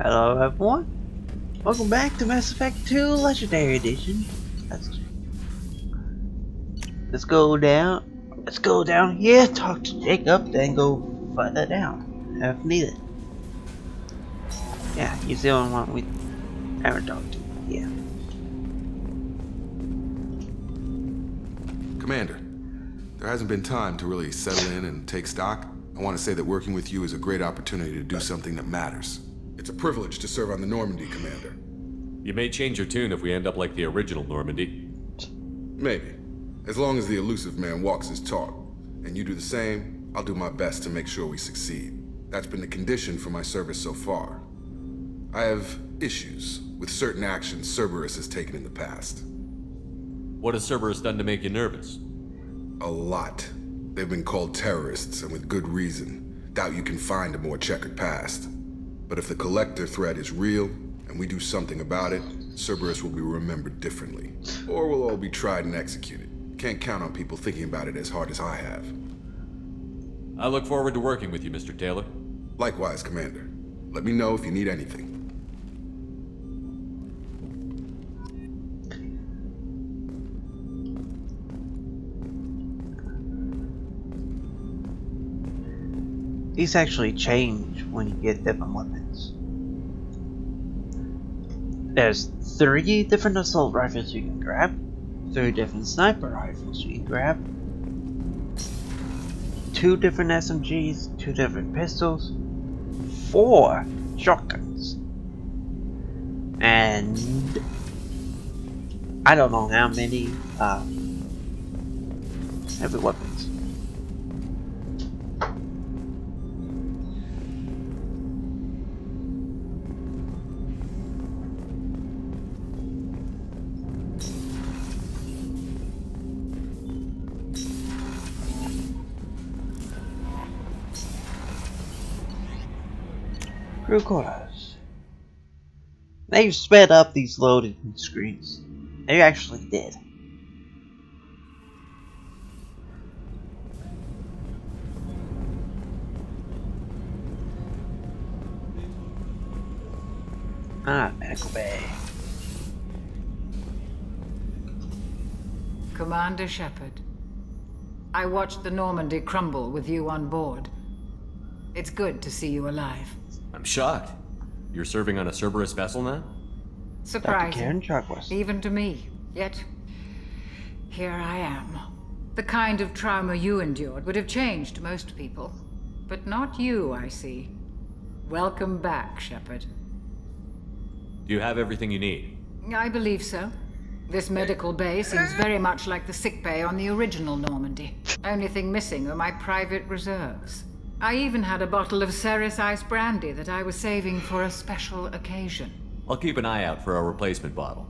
Hello everyone, welcome back to Mass Effect 2 Legendary Edition. Let's go down here, talk to Jacob, then go further down, if needed. Yeah, he's the only one we haven't talked to. Yeah. Commander, there hasn't been time to really settle in and take stock. I want to say that working with you is a great opportunity to do something that matters. It's a privilege to serve on the Normandy, Commander. You may change your tune if we end up like the original Normandy. Maybe. As long as the elusive man walks his talk, and you do the same, I'll do my best to make sure we succeed. That's been the condition for my service so far. I have issues with certain actions Cerberus has taken in the past. What has Cerberus done to make you nervous? A lot. They've been called terrorists, and with good reason. Doubt you can find a more checkered past. But if the Collector threat is real, and we do something about it, Cerberus will be remembered differently. Or we'll all be tried and executed. Can't count on people thinking about it as hard as I have. I look forward to working with you, Mr. Taylor. Likewise, Commander. Let me know if you need anything. These actually change when you get different weapons. There's 3 different assault rifles you can grab, 3 different sniper rifles you can grab, 2 different SMGs, 2 different pistols, 4 shotguns, and I don't know how many heavy weapons. Crew quarters. They've sped up these loading screens. They actually did. Medical bay. Commander Shepard, I watched the Normandy crumble with you on board. It's good to see you alive. I'm shocked. You're serving on a Cerberus vessel now? Surprising, even to me. Yet, here I am. The kind of trauma you endured would have changed most people. But not you, I see. Welcome back, Shepard. Do you have everything you need? I believe so. This medical bay seems very much like the sick bay on the original Normandy. Only thing missing are my private reserves. I even had a bottle of Cerberus ice brandy that I was saving for a special occasion. I'll keep an eye out for a replacement bottle.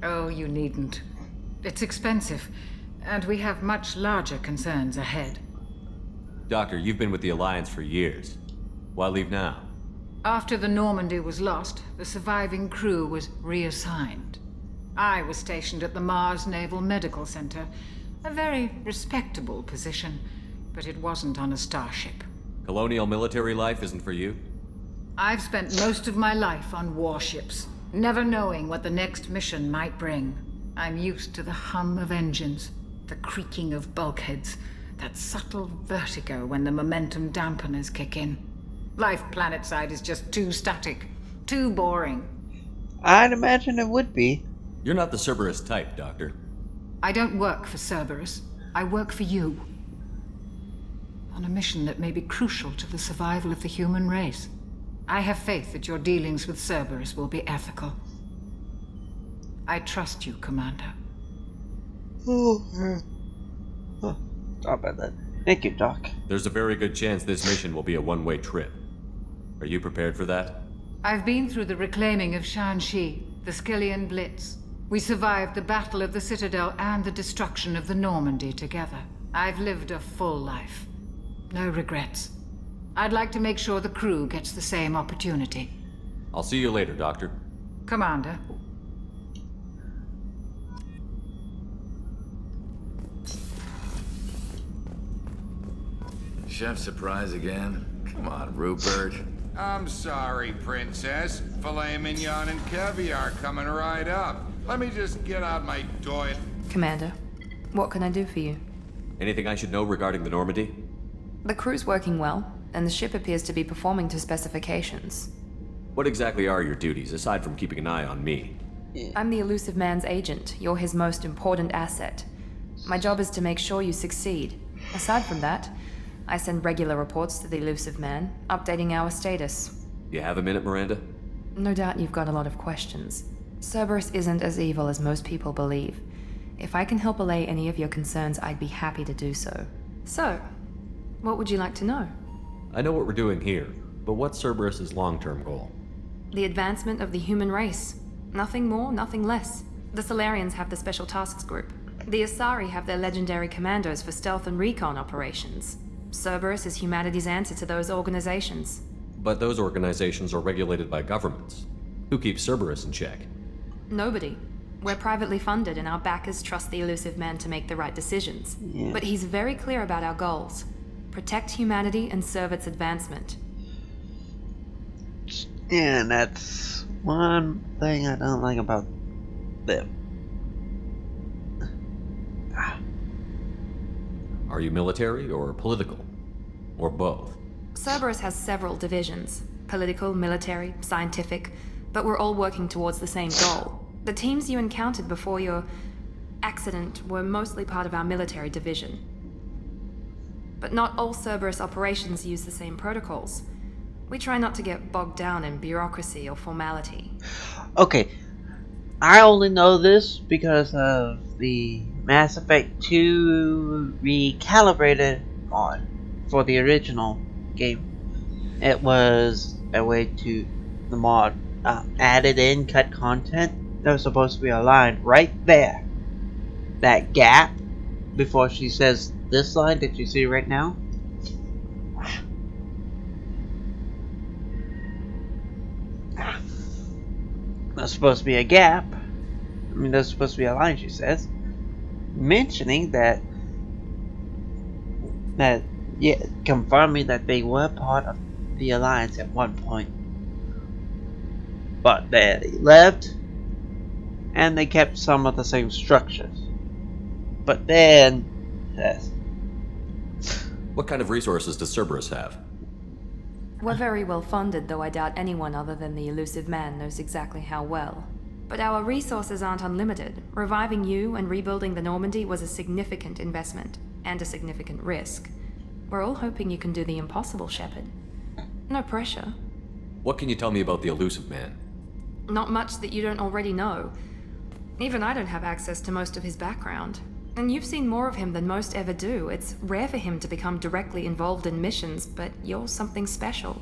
Oh, you needn't. It's expensive, and we have much larger concerns ahead. Doctor, you've been with the Alliance for years. Why leave now? After the Normandy was lost, the surviving crew was reassigned. I was stationed at the Mars Naval Medical Center, a very respectable position, but it wasn't on a starship. Colonial military life isn't for you? I've spent most of my life on warships, never knowing what the next mission might bring. I'm used to the hum of engines, the creaking of bulkheads, that subtle vertigo when the momentum dampeners kick in. Life planetside is just too static, too boring. I'd imagine it would be. You're not the Cerberus type, Doctor. I don't work for Cerberus. I work for you. On a mission that may be crucial to the survival of the human race. I have faith that your dealings with Cerberus will be ethical. I trust you, Commander. Sorry about that. Thank you, Doc. There's a very good chance this mission will be a one-way trip. Are you prepared for that? I've been through the reclaiming of Shanxi, the Skillian Blitz. We survived the Battle of the Citadel and the destruction of the Normandy together. I've lived a full life. No regrets. I'd like to make sure the crew gets the same opportunity. I'll see you later, Doctor. Commander. Chef surprise again? Come on, Rupert. I'm sorry, Princess. Filet mignon and caviar coming right up. Let me just get out my toy. Commander, what can I do for you? Anything I should know regarding the Normandy? The crew's working well, and the ship appears to be performing to specifications. What exactly are your duties, aside from keeping an eye on me? I'm the Elusive Man's agent. You're his most important asset. My job is to make sure you succeed. Aside from that, I send regular reports to the Elusive Man, updating our status. You have a minute, Miranda? No doubt you've got a lot of questions. Cerberus isn't as evil as most people believe. If I can help allay any of your concerns, I'd be happy to do so. So, what would you like to know? I know what we're doing here, but what's Cerberus' long-term goal? The advancement of the human race. Nothing more, nothing less. The Solarians have the Special Tasks Group. The Asari have their legendary commandos for stealth and recon operations. Cerberus is humanity's answer to those organizations. But those organizations are regulated by governments. Who keeps Cerberus in check? Nobody. We're privately funded and our backers trust the Elusive Man to make the right decisions. Yeah. But he's very clear about our goals. Protect humanity and serve its advancement. And that's one thing I don't like about them. Are you military or political? Or both? Cerberus has several divisions. Political, military, scientific. But we're all working towards the same goal. The teams you encountered before your accident were mostly part of our military division. But not all Cerberus operations use the same protocols. We try not to get bogged down in bureaucracy or formality. Okay, I only know this because of the Mass Effect 2 recalibrated on for the original game. It was a way to the mod added in cut content that was supposed to be aligned right there. That gap before she says this line that you see right now. There's supposed to be a gap. I mean, there's supposed to be a line, she says, mentioning that yeah, confirming that they were part of the Alliance at one point, but they left, and they kept some of the same structures. But then, yes. What kind of resources does Cerberus have? We're very well funded, though I doubt anyone other than the Elusive Man knows exactly how well. But our resources aren't unlimited. Reviving you and rebuilding the Normandy was a significant investment, and a significant risk. We're all hoping you can do the impossible, Shepard. No pressure. What can you tell me about the Elusive Man? Not much that you don't already know. Even I don't have access to most of his background. And you've seen more of him than most ever do. It's rare for him to become directly involved in missions, but you're something special.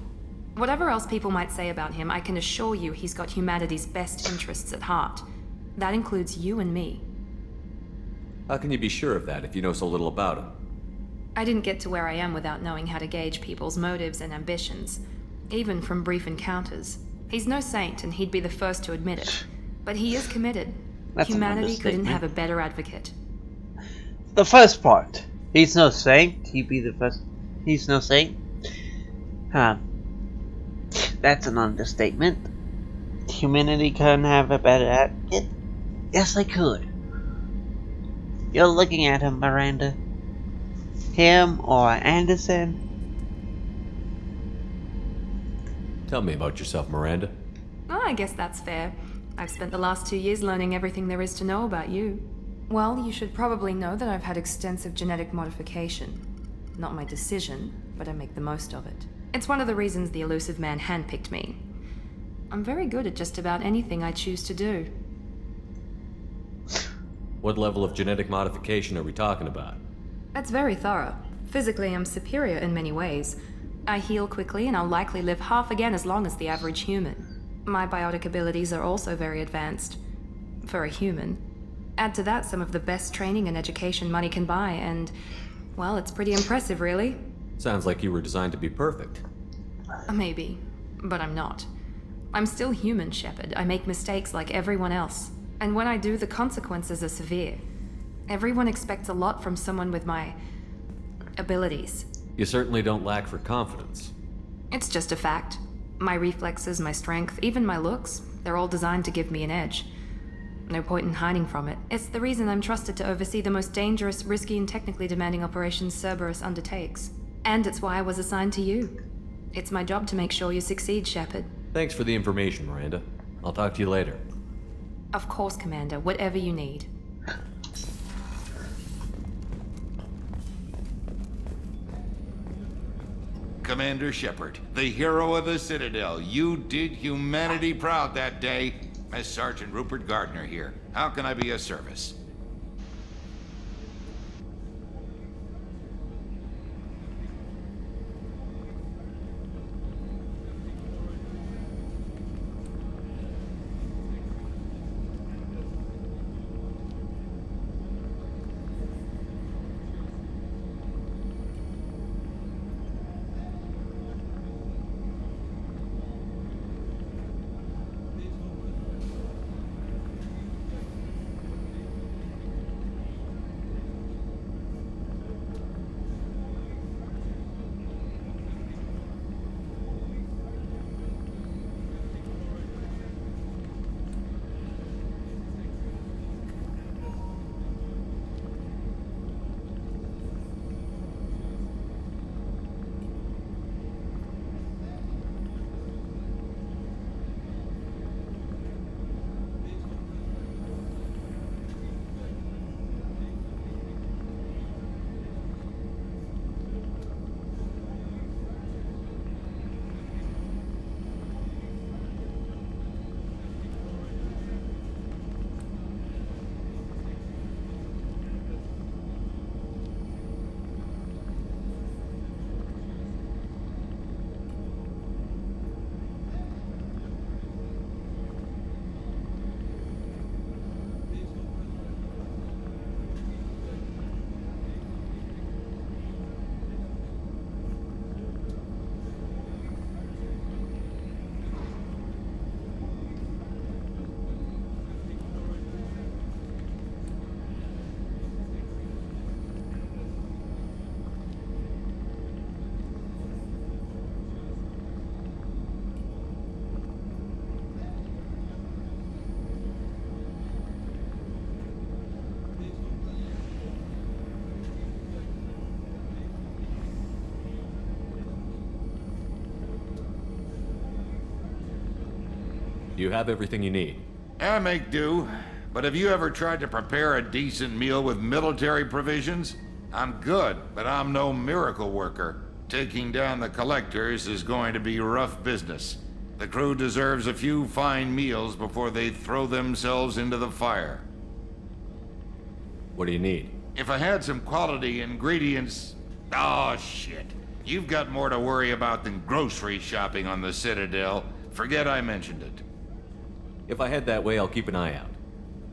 Whatever else people might say about him, I can assure you he's got humanity's best interests at heart. That includes you and me. How can you be sure of that if you know so little about him? I didn't get to where I am without knowing how to gauge people's motives and ambitions, even from brief encounters. He's no saint, and he'd be the first to admit it. But he is committed. That's an Humanity couldn't understatement. have a better advocate. The first part. He's no saint. He'd be the first. He's no saint. That's an understatement. Humanity couldn't have a better advocate. Yes, they could. You're looking at him, Miranda. Him or Anderson. Tell me about yourself, Miranda. Oh, I guess that's fair. I've spent the last 2 years learning everything there is to know about you. Well, you should probably know that I've had extensive genetic modification. Not my decision, but I make the most of it. It's one of the reasons the Elusive Man handpicked me. I'm very good at just about anything I choose to do. What level of genetic modification are we talking about? That's very thorough. Physically, I'm superior in many ways. I heal quickly, and I'll likely live half again as long as the average human. My biotic abilities are also very advanced. For a human. Add to that some of the best training and education money can buy, and, well, it's pretty impressive, really. Sounds like you were designed to be perfect. Maybe, but I'm not. I'm still human, Shepard. I make mistakes like everyone else. And when I do, the consequences are severe. Everyone expects a lot from someone with my abilities. You certainly don't lack for confidence. It's just a fact. My reflexes, my strength, even my looks, they're all designed to give me an edge. No point in hiding from it. It's the reason I'm trusted to oversee the most dangerous, risky, and technically demanding operations Cerberus undertakes. And it's why I was assigned to you. It's my job to make sure you succeed, Shepard. Thanks for the information, Miranda. I'll talk to you later. Of course, Commander. Whatever you need. Commander Shepard, the hero of the Citadel. You did humanity proud that day. As Sergeant Rupert Gardner here. How can I be of service? You have everything you need. I make do, but have you ever tried to prepare a decent meal with military provisions? I'm good, but I'm no miracle worker. Taking down the collectors is going to be rough business. The crew deserves a few fine meals before they throw themselves into the fire. What do you need? If I had some quality ingredients... Oh, shit. You've got more to worry about than grocery shopping on the Citadel. Forget I mentioned it. If I head that way, I'll keep an eye out.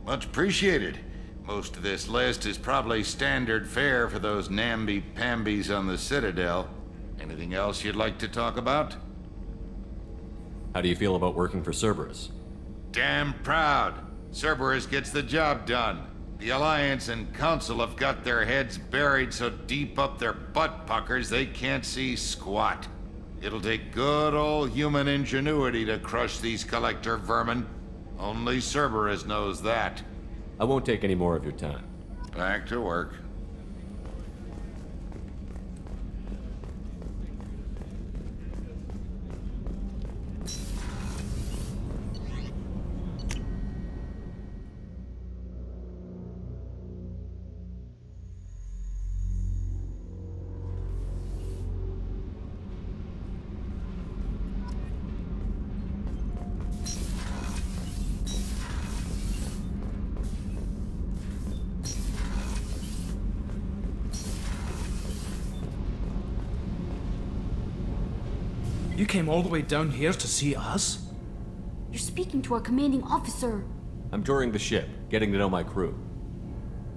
Much appreciated. Most of this list is probably standard fare for those namby-pambies on the Citadel. Anything else you'd like to talk about? How do you feel about working for Cerberus? Damn proud. Cerberus gets the job done. The Alliance and Council have got their heads buried so deep up their butt puckers they can't see squat. It'll take good old human ingenuity to crush these collector vermin. Only Cerberus knows that. I won't take any more of your time. Back to work. You came all the way down here to see us? You're speaking to our commanding officer. I'm touring the ship, getting to know my crew.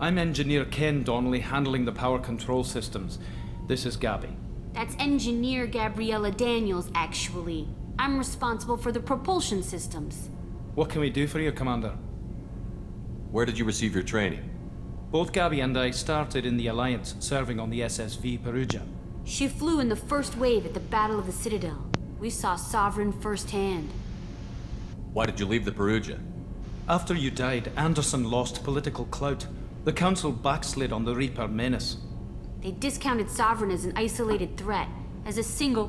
I'm Engineer Ken Donnelly, handling the power control systems. This is Gabby. That's Engineer Gabriella Daniels, actually. I'm responsible for the propulsion systems. What can we do for you, Commander? Where did you receive your training? Both Gabby and I started in the Alliance, serving on the SSV Perugia. She flew in the first wave at the Battle of the Citadel. We saw Sovereign firsthand. Why did you leave the Perugia? After you died, Anderson lost political clout. The Council backslid on the Reaper menace. They discounted Sovereign as an isolated threat, as a single...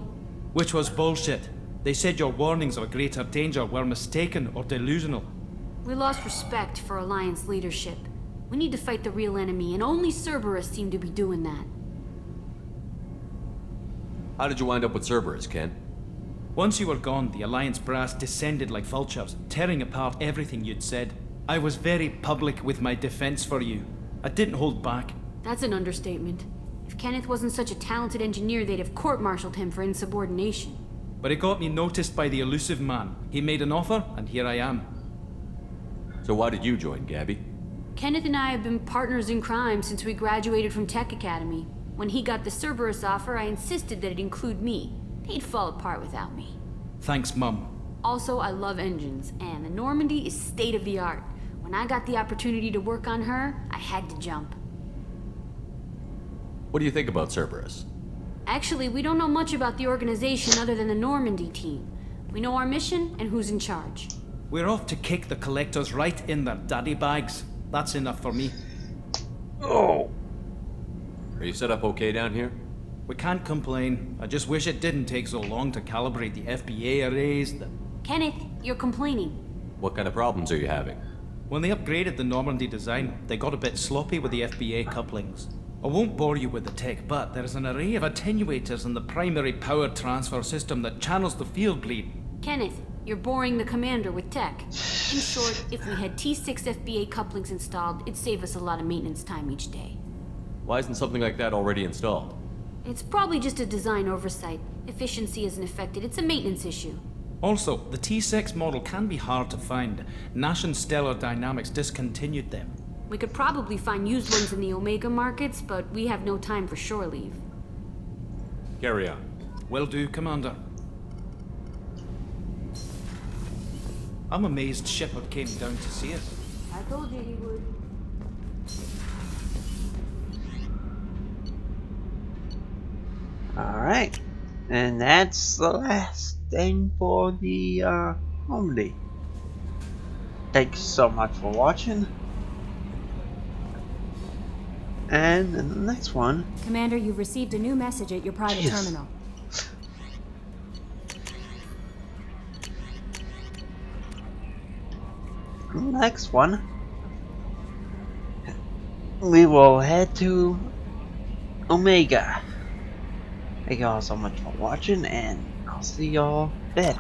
Which was bullshit. They said your warnings of a greater danger were mistaken or delusional. We lost respect for Alliance leadership. We need to fight the real enemy, and only Cerberus seemed to be doing that. How did you wind up with Cerberus, Ken? Once you were gone, the Alliance brass descended like vultures, tearing apart everything you'd said. I was very public with my defense for you. I didn't hold back. That's an understatement. If Kenneth wasn't such a talented engineer, they'd have court-martialed him for insubordination. But it got me noticed by the elusive man. He made an offer, and here I am. So why did you join, Gabby? Kenneth and I have been partners in crime since we graduated from Tech Academy. When he got the Cerberus offer, I insisted that it include me. He'd fall apart without me. Thanks, Mum. Also, I love engines, and the Normandy is state-of-the-art. When I got the opportunity to work on her, I had to jump. What do you think about Cerberus? Actually, we don't know much about the organization other than the Normandy team. We know our mission and who's in charge. We're off to kick the Collectors right in their daddy bags. That's enough for me. Oh. Are you set up okay down here? We can't complain. I just wish it didn't take so long to calibrate the FBA arrays. Kenneth, you're complaining. What kind of problems are you having? When they upgraded the Normandy design, they got a bit sloppy with the FBA couplings. I won't bore you with the tech, but there's an array of attenuators in the primary power transfer system that channels the field bleed. Kenneth, you're boring the commander with tech. In short, if we had T6 FBA couplings installed, it'd save us a lot of maintenance time each day. Why isn't something like that already installed? It's probably just a design oversight. Efficiency isn't affected, it's a maintenance issue. Also, the T6 model can be hard to find. Nash and Stellar Dynamics discontinued them. We could probably find used ones in the Omega markets, but we have no time for shore leave. Carry on. Will do, Commander. I'm amazed Shepard came down to see us. I told you he would. Alright. And that's the last thing for the Normandy. Thanks so much for watching. And in the next one, Commander, you've received a new message at your private terminal. In the next one, we will head to Omega. Thank y'all so much for watching, and I'll see y'all then.